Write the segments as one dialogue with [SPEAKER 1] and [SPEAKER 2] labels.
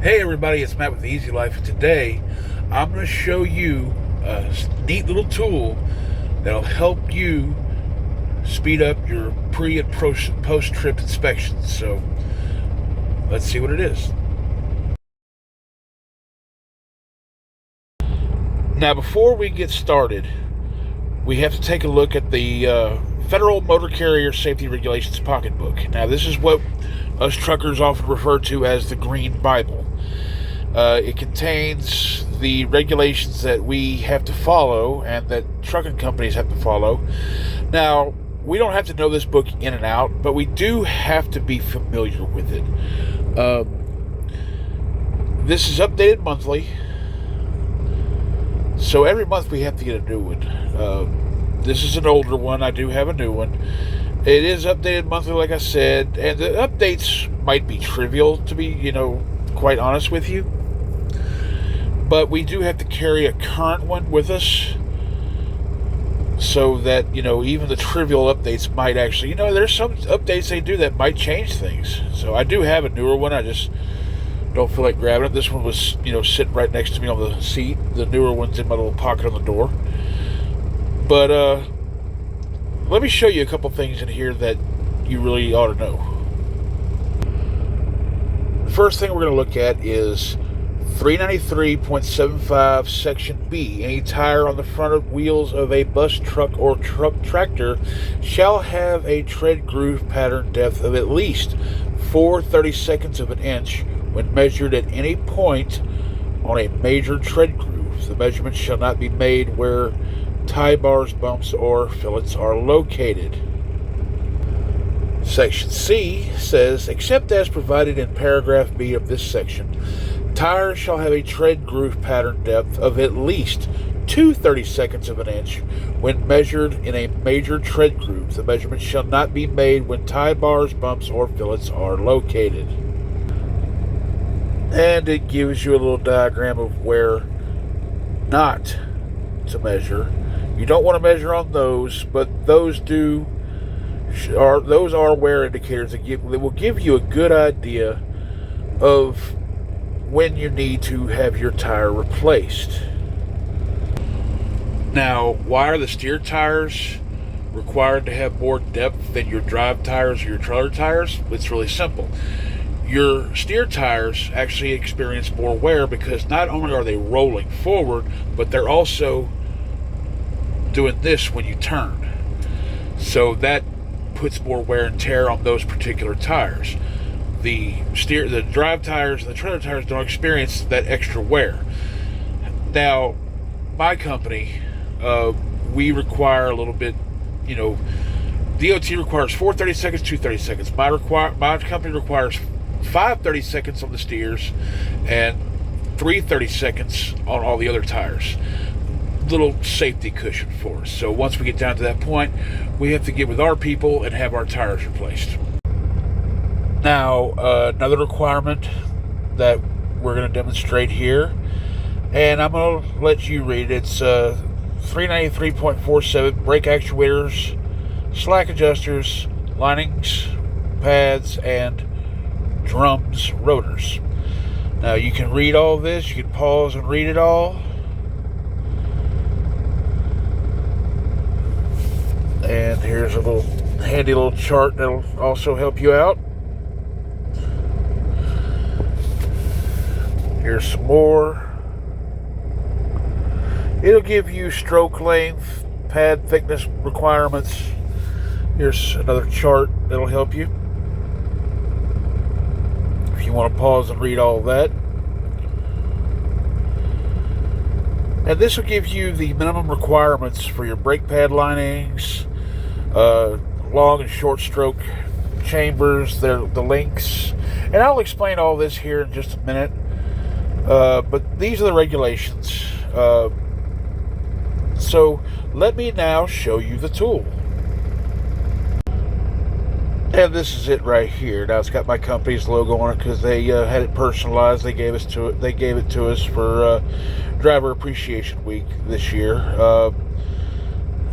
[SPEAKER 1] Hey everybody, it's Matt with the Easy Life, and today I'm going to show you a neat little tool that'll help you speed up your pre and post-trip inspections. So let's see what it is. Now before we get started, we have to take a look at the Federal Motor Carrier Safety Regulations Pocketbook. Now this is what us truckers often refer to as the Green Bible. It contains the regulations that we have to follow and that trucking companies have to follow. Now, we don't have to know this book in and out, but we do have to be familiar with it. This is updated monthly, so every month we have to get a new one. This is an older one. I do have a new one. It is updated monthly, like I said, and the updates might be trivial, to be, quite honest with you. But we do have to carry a current one with us so that, even the trivial updates might actually, there's some updates they do that might change things. So I do have a newer one. I just don't feel like grabbing it. This one was, sitting right next to me on the seat. The newer one's in my little pocket on the door. But let me show you a couple things in here that you really ought to know. The first thing we're going to look at is 393.75 Section B. Any tire on the front of wheels of a bus, truck, or tractor shall have a tread groove pattern depth of at least 4/32 of an inch when measured at any point on a major tread groove. The measurement shall not be made where tie bars, bumps, or fillets are located. Section C says, except as provided in paragraph B of this section, tires shall have a tread groove pattern depth of at least 2/32 of an inch when measured in a major tread groove. The measurement shall not be made when tie bars, bumps, or fillets are located. And it gives you a little diagram of where not to measure. You don't want to measure on those, but those are wear indicators that will give you a good idea of when you need to have your tire replaced. Now, why are the steer tires required to have more depth than your drive tires or your trailer tires? It's really simple. Your steer tires actually experience more wear because not only are they rolling forward, but they're also doing this when you turn. So that puts more wear and tear on those particular tires. The drive tires and the trailer tires don't experience that extra wear. Now, my company, we require a little bit, DOT requires 4/32, 2/32. My company requires 5/32 on the steers and 3/32 on all the other tires. Little safety cushion for us. So once we get down to that point, we have to get with our people and have our tires replaced. Now, another requirement that we're going to demonstrate here, and I'm going to let you read it. It's 393.47 brake actuators, slack adjusters, linings, pads, and drums, rotors. Now, you can read all this. You can pause and read it all. And here's a handy little chart that'll also help you out. Here's some more. It'll give you stroke length, pad thickness requirements. Here's another chart that'll help you if you want to pause and read all of that. And this will give you the minimum requirements for your brake pad linings, long and short stroke chambers, the links. And I'll explain all this here in just a minute. But these are the regulations. So let me now show you the tool. And this is it right here. Now it's got my company's logo on it because they had it personalized. They gave it to us for Driver Appreciation Week this year.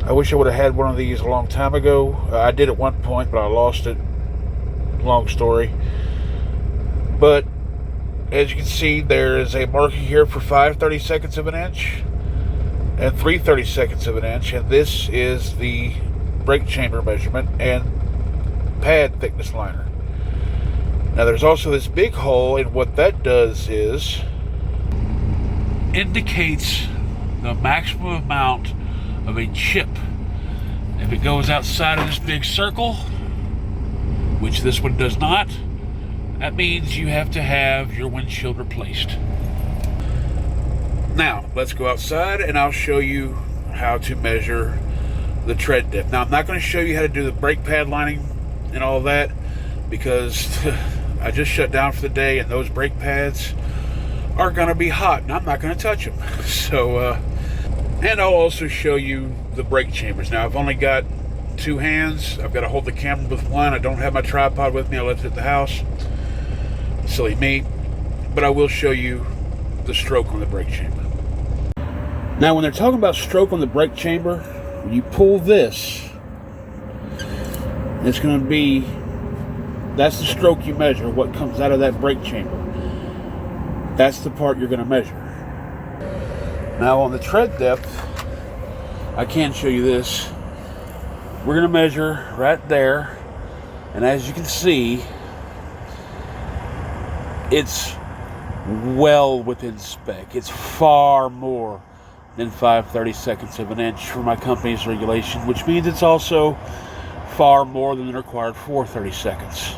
[SPEAKER 1] I wish I would have had one of these a long time ago. I did at one point, but I lost it. Long story. But as you can see, there is a marking here for 5/32 of an inch and 3/32 of an inch, and this is the brake chamber measurement and pad thickness liner. Now there's also this big hole, and what that does is indicates the maximum amount of a chip. If it goes outside of this big circle, which this one does not, that means you have to have your windshield replaced. Now, let's go outside and I'll show you how to measure the tread depth. Now, I'm not going to show you how to do the brake pad lining and all that because I just shut down for the day and those brake pads are going to be hot and I'm not going to touch them. So, and I'll also show you the brake chambers. Now, I've only got two hands. I've got to hold the camera with one. I don't have my tripod with me. I left it at the house. Silly me. But I will show you the stroke on the brake chamber. Now, when they're talking about stroke on the brake chamber, when you pull this, it's going to be, that's the stroke you measure, what comes out of that brake chamber. That's the part you're going to measure. Now, on the tread depth, I can show you this. We're going to measure right there, and as you can see, it's well within spec. It's far more than 5/32 of an inch for my company's regulation, which means it's also far more than the required 4/32.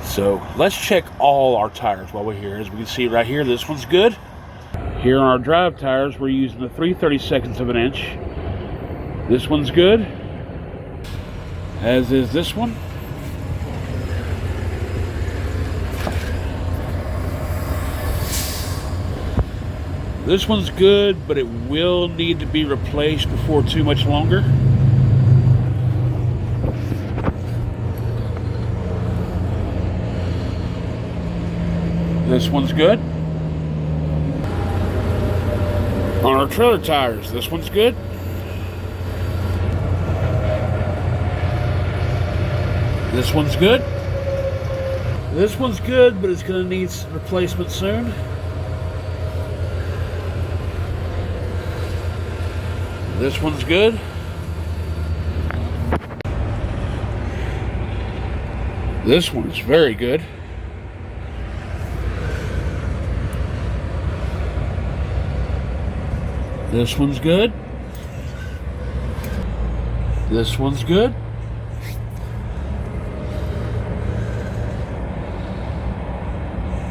[SPEAKER 1] So let's check all our tires while we're here. As we can see right here, this one's good. Here on our drive tires, we're using the 3/32 of an inch. This one's good, as is this one. This one's good, but it will need to be replaced before too much longer. This one's good. On our trailer tires, this one's good. This one's good. This one's good, but it's going to need replacement soon. This one's good. This one's very good. This one's good. This one's good.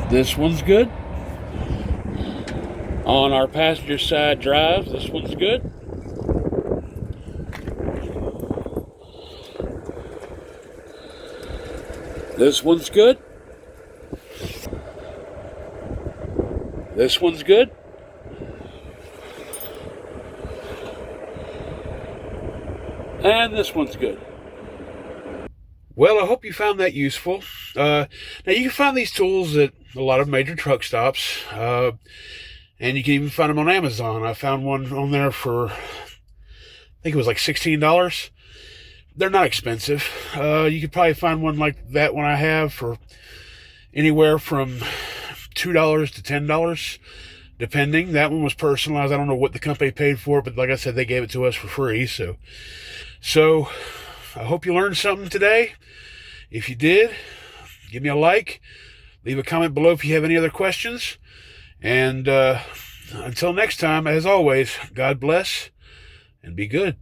[SPEAKER 1] This one's good. On our passenger side drive, this one's good. This one's good. This one's good. And this one's good. Well, I hope you found that useful. Now, you can find these tools at a lot of major truck stops, and you can even find them on Amazon. I found one on there for, I think it was like $16. They're not expensive. You could probably find one like that one I have for anywhere from $2 to $10, depending. That one was personalized. I don't know what the company paid for it, but like I said, they gave it to us for free. So I hope you learned something today. If you did, give me a like. Leave a comment below if you have any other questions. And until next time, as always, God bless and be good.